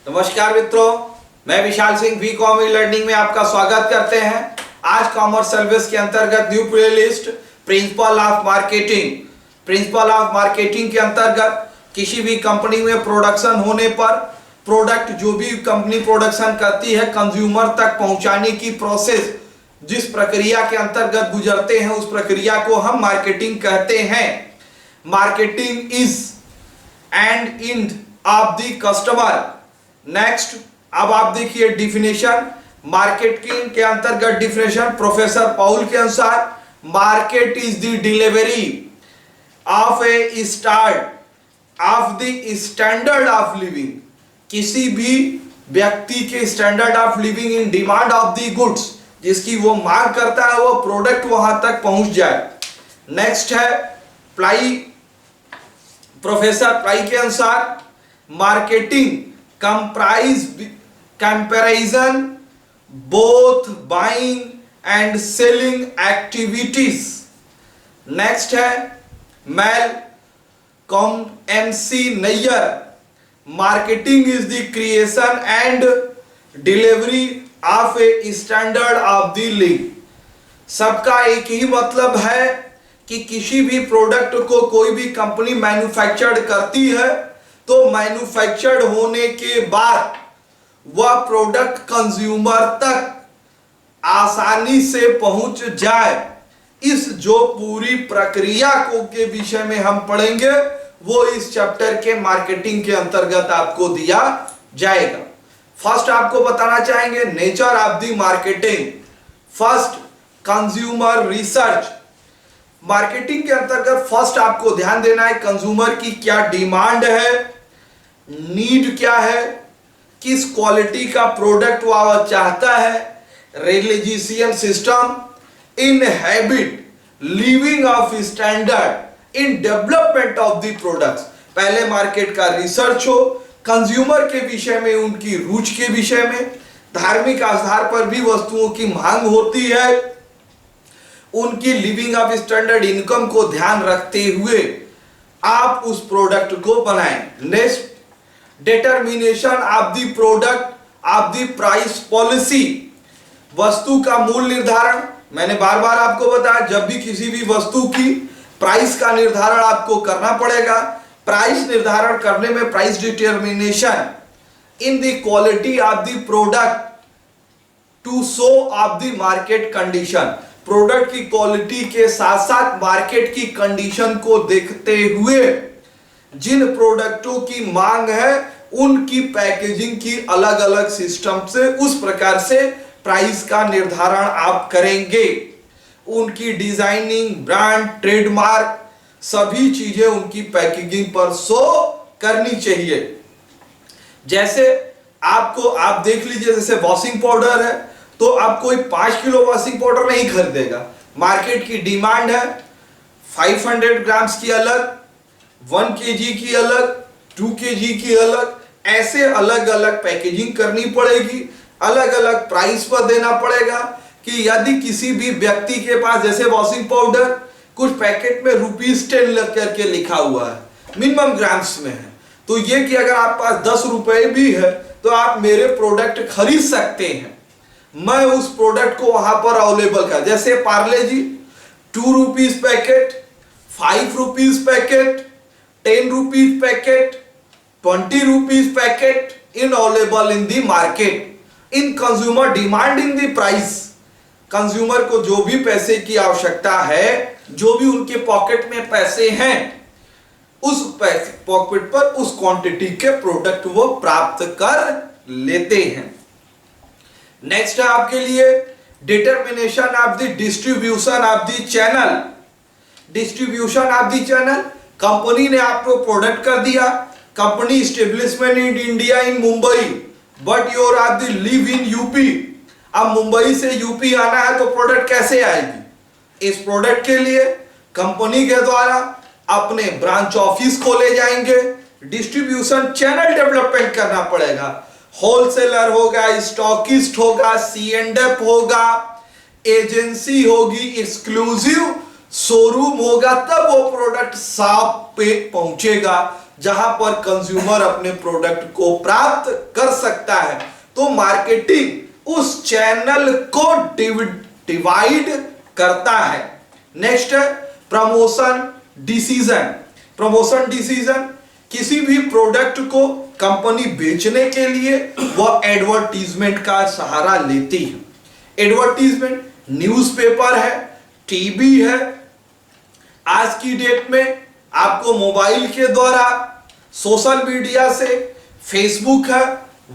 नमस्कार मित्रों, मैं Vishal Singh we com learning में आपका स्वागत करते हैं। आज कॉमर्स सर्विस के अंतर्गत new playlist principle of marketing के अंतर्गत किसी भी कंपनी में प्रोडक्शन होने पर प्रोडक्ट जो भी कंपनी प्रोडक्शन करती है कंज्यूमर तक पहुंचाने की प्रोसेस जिस प्रक्रिया के अंतर्गत गुजरते हैं उस प्रक्रिया को हम मार्केटिंग कहते हैं। Marketing is and end of the customer. Next, अब आप देखिए डिफिनेशन मार्केटिंग के अंतर्गत। डिफिनेशन प्रोफेसर पाउल के अनुसार market is the delivery of A start of the standard of living. किसी भी व्यक्ति के standard of living in demand of the goods, जिसकी वो मांग करता है वो प्रोडक्ट वहां तक पहुंच जाए। नेक्स्ट है प्लाई। प्रोफेसर प्लाई के अनुसार marketing comparison both buying and selling activities। Next है Malcolm MC Nair. Marketing is the creation and delivery of a standard of the living. सबका एक ही मतलब है कि किसी भी प्रोडक्ट को कोई भी कंपनी मैन्युफैक्चर्ड करती है तो मैन्युफैक्चर्ड होने के बाद वह प्रोडक्ट कंज्यूमर तक आसानी से पहुंच जाए। इस जो पूरी प्रक्रिया को के विषय में हम पढ़ेंगे वो इस चैप्टर के मार्केटिंग के अंतर्गत आपको दिया जाएगा। फर्स्ट आपको बताना चाहेंगे nature of the marketing. First, consumer research. Marketing के अंतर्गत फर्स्ट आपको ध्यान देना है कंज्यूमर की क्या डिमांड है, नीड क्या है, किस क्वालिटी का प्रोडक्ट वह चाहता है, religious system, in habit, living of standard, in development of the products. पहले मार्केट का रिसर्च हो, कंज्यूमर के विषय में, उनकी रुचि के विषय में, धार्मिक आधार पर भी वस्तुओं की मांग होती है, उनकी लिविंग ऑफ स्टैंडर्ड इनकम को ध्यान रखते हुए आप उस प्रोडक्ट को बनाएं। Next, determination of the product of the price policy. वस्तु का मूल्य निर्धारण। मैंने बार बार आपको बताया जब भी किसी भी वस्तु की प्राइस का निर्धारण आपको करना पड़ेगा। प्राइस निर्धारण करने में price determination in the quality of the product to show of the market condition. Product की क्वालिटी के साथ साथ मार्केट की कंडीशन को देखते हुए जिन प्रोडक्टों की मांग है उनकी पैकेजिंग की अलग अलग सिस्टम से उस प्रकार से प्राइस का निर्धारण आप करेंगे। उनकी डिजाइनिंग, ब्रांड, ट्रेडमार्क सभी चीजें उनकी पैकेजिंग पर शो करनी चाहिए। जैसे आपको आप देख लीजिए, जैसे वॉशिंग पाउडर है तो आप कोई 5 किलो वॉशिंग पाउडर नहीं खरीदेगा। मार्केट की डिमांड है 500 ग्राम्स की अलग, 1 kg की अलग, 2 kg की अलग, ऐसे अलग अलग पैकेजिंग करनी पड़ेगी, अलग अलग प्राइस पर देना पड़ेगा। कि यदि किसी भी व्यक्ति के पास जैसे वॉशिंग पाउडर कुछ पैकेट में ₹10 करके लिखा हुआ है, मिनिमम ग्राम्स में है, तो ये कि अगर आप पास 10 रुपए भी है तो आप मेरे प्रोडक्ट खरीद सकते हैं। मैं उस प्रोडक्ट को वहां पर अवेलेबल कर, जैसे पार्ले जी 2 rupees packet, 5 rupees packet, 10 rupees packet, 20 rupees packet in available in the market. In consumer demand in the price. Consumer को जो भी पैसे की आवश्यकता है, जो भी उनके पॉकेट में पैसे हैं, उस पैसे पॉकेट पर उस क्वांटिटी के प्रोडक्ट वो प्राप्त कर लेते हैं। नेक्स्ट है आपके लिए determination of the distribution of the channel. Distribution of the channel, company ने आपको प्रोडक्ट कर दिया, company establishment in India in Mumbai but your are the live in UP. अब मुंबई से यूपी आना है तो प्रोडक्ट कैसे आएगी? इस प्रोडक्ट के लिए कंपनी के द्वारा अपने ब्रांच ऑफिस खोले जाएंगे, डिस्ट्रीब्यूशन चैनल डेवलपमेंट करना पड़ेगा। होलसेलर होगा, स्टॉकिस्ट होगा, C&F होगा, एजेंसी होगी, एक्सक्लूसिव शोरूम होगा, तब वो प्रोडक्ट शॉप पे पहुंचेगा। जहां पर कंज्यूमर अपने प्रोडक्ट को प्राप्त कर सकता है। तो मार्केटिंग उस चैनल को डिवाइड करता है। नेक्स्ट है प्रमोशन डिसीजन। प्रमोशन डिसीजन, किसी भी प्रोडक्ट को कंपनी बेचने के लिए वह एडवर्टीजमेंट का सहारा लेती है। एडवर्टीजमेंट न्यूज़पेपर है, टीवी है, आज की डेट में आपको मोबाइल के द्वारा, सोशल मीडिया से, फेसबुक है,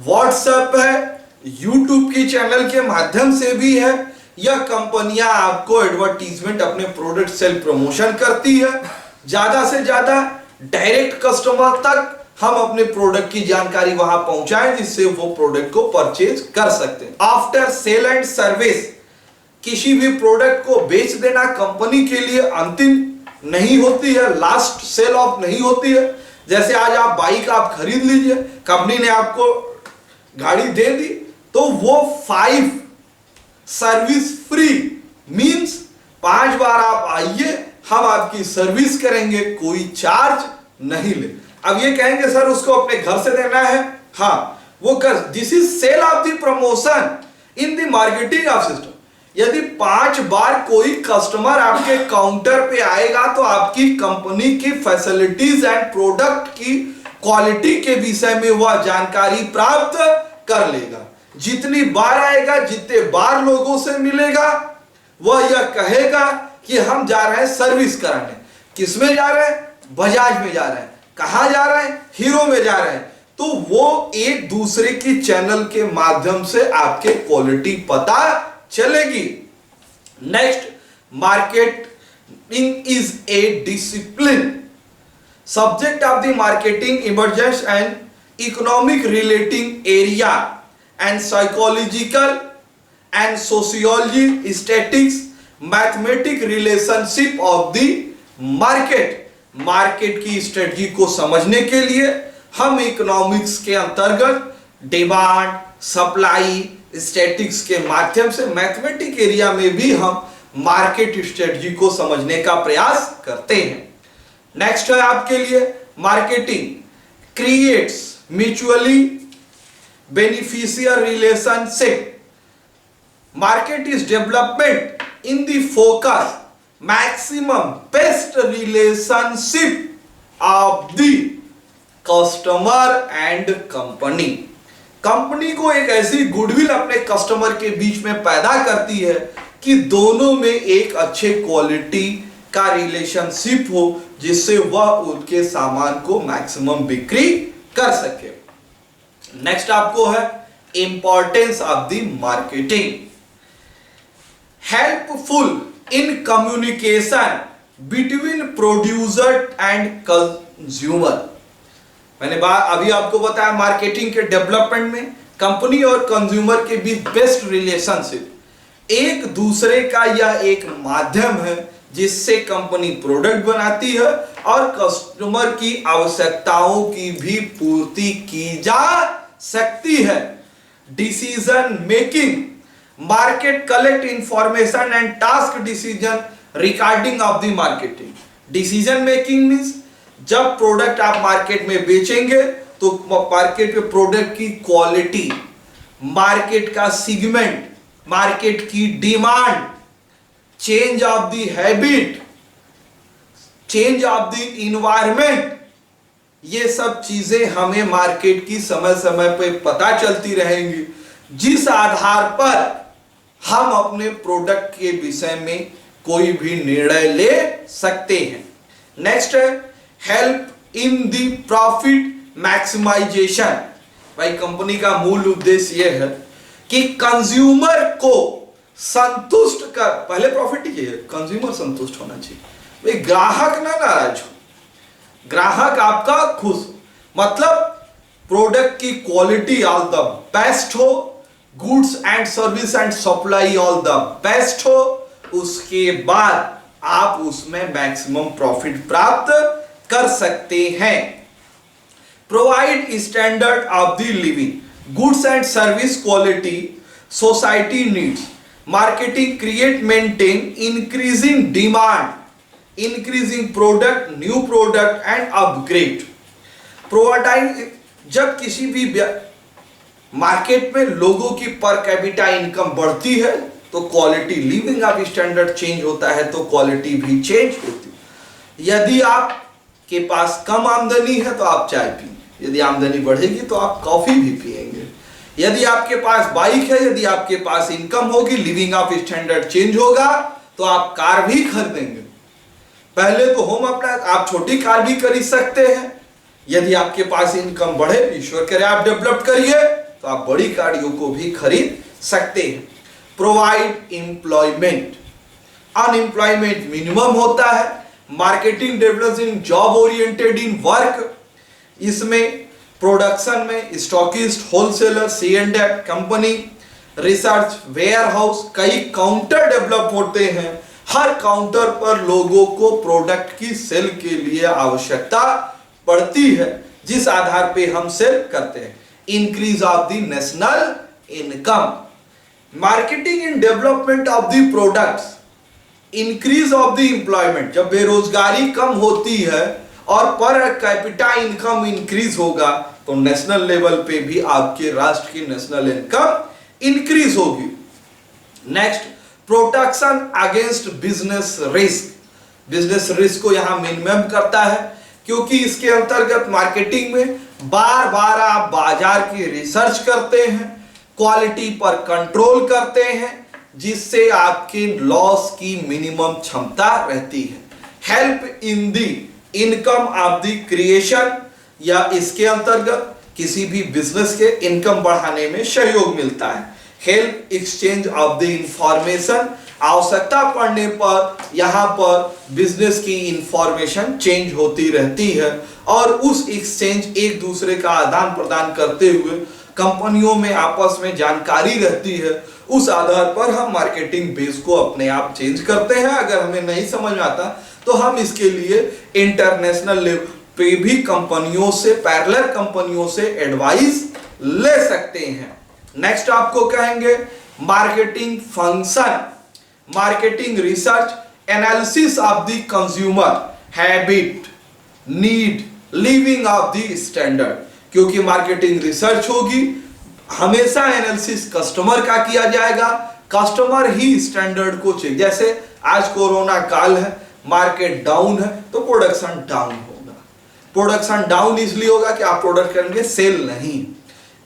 व्हाट्सएप है, यूट्यूब की चैनल के माध्यम से भी है। यह कंपनियां आपको एडवर्टीजमेंट अपने प्रोडक्ट सेल प्रमोशन करती है। ज्यादा से ज्यादा डायरेक्ट कस्टमर तक हम अपने प्रोडक्ट की जानकारी वहां पहुंचाएं जिससे वो प्रोडक्ट को परचेज कर सकते हैं। आफ्टर सेल एंड सर्विस, किसी भी प्रोडक्ट को बेच देना कंपनी के लिए अंतिम नहीं होती है, लास्ट सेल ऑफ नहीं होती है। जैसे आज आप बाइक आप खरीद लीजिए, कंपनी ने आपको गाड़ी दे दी, तो वो 5 सर्विस फ्री मींस 5 बार आप आइए, हम आपकी सर्विस करेंगे, कोई चार्ज नहीं ले। अब ये कहेंगे सर उसको अपने घर से देना है, हाँ वो कर। This is sale of the promotion in the marketing of system. यदि 5 बार कोई कस्टमर आपके काउंटर पे आएगा तो आपकी कंपनी की फैसिलिटीज एंड प्रोडक्ट की क्वालिटी के विषय में वह जानकारी प्राप्त कर लेगा। जितनी बार आएगा, जितने बार लोगों से मिलेगा, वह यह कहेगा कि हम जा रहे हैं सर्विस कराने। किस में जा रहे हैं? बजाज में जा रहे हैं। कहां जा रहे हैं? हीरो में जा रहे हैं। तो वो एक दूसरे की चैनल के माध्यम से आपके क्वालिटी पता चलेगी। Next, marketing is a discipline. Subject of the marketing emergence and economic relating area and psychological and sociology statics mathematic relationship of the market. Market की स्ट्रेटजी को समझने के लिए हम इकोनॉमिक्स के अंतर्गत डिमांड, सप्लाई, स्टैटिक्स के माध्यम से मैथमेटिक एरिया में भी हम मार्केट स्ट्रेटजी को समझने का प्रयास करते हैं। नेक्स्ट है आपके लिए marketing creates mutually beneficial relationship. Market is development in the focus maximum best relationship of the customer and company. Company को एक ऐसी गुडविल अपने कस्टमर के बीच में पैदा करती है कि दोनों में एक अच्छे क्वालिटी का रिलेशनशिप हो जिससे वह उनके सामान को मैक्सिमम बिक्री कर सके। नेक्स्ट आपको है importance of the marketing. Helpful in communication between producer and consumer. मैंने अभी आपको बताया मार्केटिंग के डेवलपमेंट में कंपनी और कंज्यूमर के बीच बेस्ट रिलेशनशिप, एक दूसरे का यह एक माध्यम है जिससे कंपनी प्रोडक्ट बनाती है और कस्टमर की आवश्यकताओं की भी पूर्ति की जा सकती है। Decision making, market collect information and task decision regarding of the marketing. Decision making means जब प्रोडक्ट आप मार्केट में बेचेंगे तो मार्केट में प्रोडक्ट की क्वालिटी, मार्केट का सेगमेंट, मार्केट की demand, change of the habit, change of the environment, ये सब चीजें हमें मार्केट की समय समय पे पता चलती रहेंगी, जिस आधार पर हम अपने प्रोडक्ट के विषय में कोई भी निर्णय ले सकते हैं। नेक्स्ट है help in the profit maximisation. भाई कंपनी का मूल उद्देश्य यह है कि कंज्यूमर को संतुष्ट कर, पहले प्रॉफिट ही है, कंज्यूमर संतुष्ट होना चाहिए, भाई ग्राहक ना नाराज हो, ग्राहक आपका खुश हो, मतलब प्रोडक्ट की क्वालिटी ऑल द बेस्ट हो, goods and service and supply all the best हो, उसके बाद आप उसमें मैक्सिमम प्रॉफिट प्राप्त कर सकते हैं। Provide standard of the living, goods and service quality society needs. Marketing create maintain increasing demand, increasing product, new product and upgrade. Providing, जब किसी भी मार्केट में लोगों की पर कैपिटा इनकम बढ़ती है तो quality living of standard change होता है, तो क्वालिटी भी चेंज होती है। यदि आपके पास कम आमदनी है तो आप चाय पिएंगे, यदि आमदनी बढ़ेगी तो आप कॉफी भी पिएंगे। यदि आपके पास बाइक है, यदि आपके पास इनकम होगी, लिविंग ऑफ स्टैंडर्ड चेंज होगा तो आप कार भी खरीदेंगे। पहले तो होम अप्लायंस आप छोटी कार भी खरीद सकते हैं, यदि आपके पास इनकम बढ़े, ईश्वर करे आप डेवलप करिए तो आप बड़ी गाड़ियों को भी खरीद सकते हैं। प्रोवाइड एम्प्लॉयमेंट, अनएम्प्लॉयमेंट मिनिमम होता है। Marketing developing job oriented in work, इसमें प्रोडक्शन में stockist, wholesaler, C&F company, research, warehouse, कई काउंटर डेवलप होते हैं। हर काउंटर पर लोगों को प्रोडक्ट की सेल के लिए आवश्यकता पड़ती है, जिस आधार पे हम सेल करते हैं। Increase of the national income, marketing and development of the products, increase of the employment, जब बेरोजगारी कम होती है और पर कैपिटा इनकम इंक्रीज होगा तो नेशनल लेवल पे भी आपके राष्ट्र की नेशनल इनकम इंक्रीज होगी। Next, protection against business risk, business risk को यहां मिनिमम करता है, क्योंकि इसके अंतर्गत मार्केटिंग में बार बार आप बाजार की रिसर्च करते हैं, क्वालिटी पर कंट्रोल करते हैं, जिससे आपके लॉस की मिनिमम क्षमता रहती है। Help in the income of the creation, या इसके अंतर्गत किसी भी बिजनेस के इनकम बढ़ाने में सहयोग मिलता है। Help exchange of the information, आवश्यकता पड़ने पर यहां पर बिजनेस की इंफॉर्मेशन चेंज होती रहती है और उस एक्सचेंज, एक दूसरे का आदान प्रदान करते हुए कंपनियों में आपस में जानकारी रहती है, उस आधार पर हम मार्केटिंग बेस को अपने आप चेंज करते हैं। अगर हमें नहीं समझ में आता तो हम इसके लिए इंटरनेशनल लेवल पे भी कंपनियों से, पैरेलल कंपनियों से एडवाइस ले सकते हैं। नेक्स्ट आपको कहेंगे marketing function, marketing research, analysis of the consumer habit, need, living of the standard, क्योंकि मार्केटिंग रिसर्च होगी, हमेशा एनालिसिस कस्टमर का किया जाएगा, कस्टमर ही स्टैंडर्ड को चेक, जैसे आज कोरोना काल है, मार्केट डाउन है तो प्रोडक्शन डाउन होगा। प्रोडक्शन डाउन इसलिए होगा कि आप प्रोडक्ट करेंगे, सेल नहीं।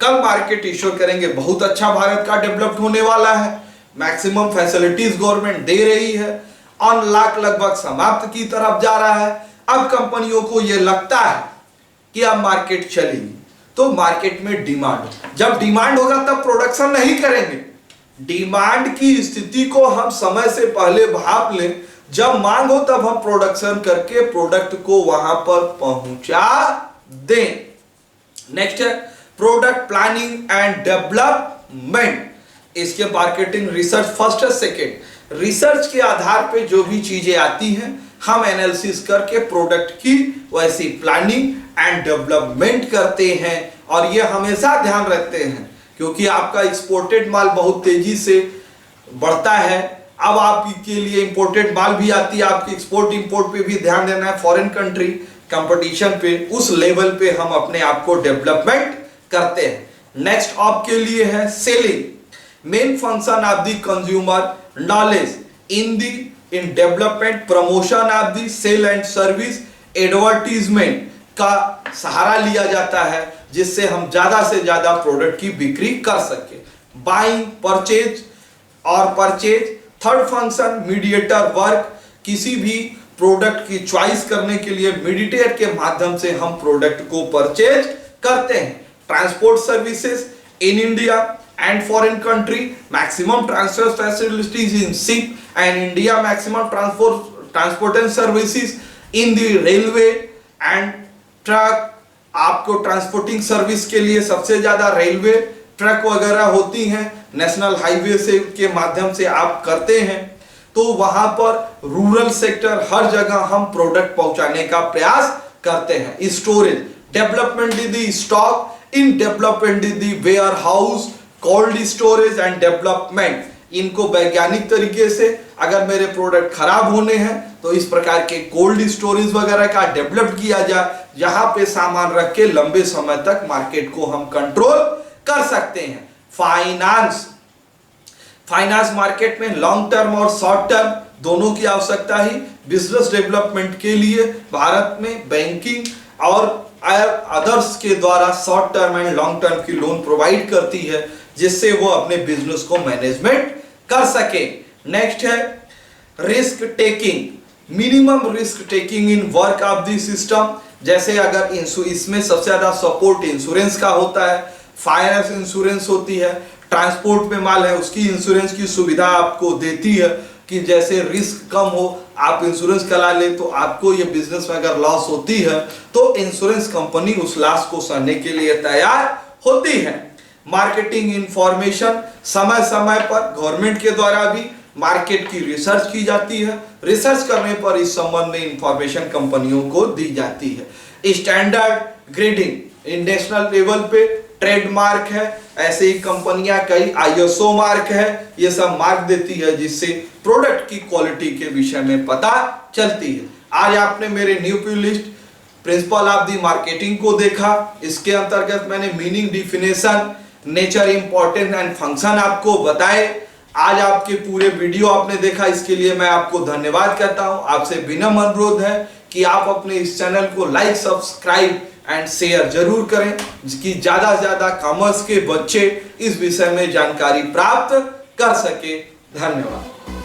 कल मार्केट इश्योर करेंगे, बहुत अच्छा भारत का डेवलप्ड होने वाला है, मैक्सिमम फैसिलिटीज गवर्नमेंट दे रही है, अनलॉक लगभग समाप्त की तरफ जा रहा है। अब कंपनियों को यह लगता है कि अब मार्केट चलेगी, तो मार्केट में डिमांड, जब डिमांड होगा तब प्रोडक्शन नहीं करेंगे। डिमांड की स्थिति को हम समय से पहले भाप लें, जब मांग हो तब हम प्रोडक्शन करके प्रोडक्ट को वहां पर पहुंचा दें। नेक्स्ट है प्रोडक्ट प्लानिंग एंड डेवलपमेंट, इसके मार्केटिंग रिसर्च फर्स्ट है, सेकेंड। रिसर्च के आधार पे जो भी चीजें आती हैं हम एनालिसिस करके प्रोडक्ट की वैसी प्लानिंग एंड डेवलपमेंट करते हैं, और ये हमेशा ध्यान रखते हैं क्योंकि आपका एक्सपोर्टेड माल बहुत तेजी से बढ़ता है। अब आपके लिए इंपोर्टेड माल भी आती है, आपकी एक्सपोर्ट इंपोर्ट पे भी ध्यान देना है, फॉरेन कंट्री कंपटीशन पे, उस लेवल पे हम अपने आप को डेवलपमेंट करते हैं। नेक्स्ट आपके लिए है selling, main function of the consumer knowledge in development, promotion of the sale and service, advertisement का सहारा लिया जाता है जिससे हम ज्यादा से ज्यादा प्रोडक्ट की बिक्री कर सके। बाइंग, परचेज और purchase. Third function mediator work, किसी भी प्रोडक्ट की चॉइस करने के लिए मीडिएटर के माध्यम से हम प्रोडक्ट को परचेज करते हैं। Transport services in India and foreign country, maximum transfer facilities in ship and India, maximum transportation services in the railway and truck. आपको ट्रांसपोर्टिंग सर्विस के लिए सबसे ज्यादा रेलवे, ट्रक वगैरह होती हैं, नेशनल हाईवे से के माध्यम से आप करते हैं, तो वहां पर रूरल सेक्टर हर जगह हम प्रोडक्ट पहुंचाने का प्रयास करते हैं। Storage, development the stock, in development the warehouse, cold storage and development, इनको वैज्ञानिक तरीके से अगर मेरे प्रोडक्ट खराब होने हैं तो इस प्रकार के कोल्ड स्टोरेज वगैरह का डेवलप किया जाए जहां पे सामान रख के लंबे समय तक मार्केट को हम कंट्रोल कर सकते हैं। फाइनेंस मार्केट में लॉन्ग टर्म और शॉर्ट टर्म दोनों की आवश्यकता है। बिजनेस डेवलपमेंट के लिए भारत में बैंकिंग और अदर्स के द्वारा short term and long term की लोन प्रोवाइड करती है, जिससे वो अपने बिजनेस को मैनेजमेंट कर सके। नेक्स्ट है risk taking, minimum risk taking in work of the system. जैसे अगर इसमें सबसे ज्यादा सपोर्ट इंश्योरेंस का होता है, फाइनेंस इंश्योरेंस होती है, ट्रांसपोर्ट में माल है उसकी इंश्योरेंस की सुविधा आपको देती है कि जैसे रिस्क कम हो, आप इंश्योरेंस करा ले तो आपको ये बिजनेस में अगर लॉस होती है तो इंश्योरेंस कंपनी उस लॉस को सहने के लिए तैयार होती है। मार्केटिंग इंफॉर्मेशन, समय समय पर गवर्नमेंट के द्वारा भी मार्केट की रिसर्च की जाती है। रिसर्च करने पर इस संबंध में इंफॉर्मेशन कंपनियों को दी जाती है। स्टैंडर्ड ग्रेडिंग, इंटरनेशनल लेवल पे ट्रेडमार्क है, ऐसे ही कंपनियां कई आईएसओ मार्क है, ये सब मार्क देती है जिससे प्रोडक्ट की क्वालिटी के विषय में पता चलती है। आज आपने मेरे new playlist principle of the marketing को देखा। इसके अंतर्गत मैंने meaning, definition, nature, importance and function आपको बताए। आज आपके पूरे वीडियो आपने देखा, इसके लिए मैं आपको धन्यवाद कहता हूं। आपसे विनम्र अनुरोध है कि आप अपने इस चैनल को लाइक, सब्सक्राइब एंड शेयर जरूर करें, कि ज्यादा से ज्यादा कॉमर्स के बच्चे इस विषय में जानकारी प्राप्त कर सके। धन्यवाद।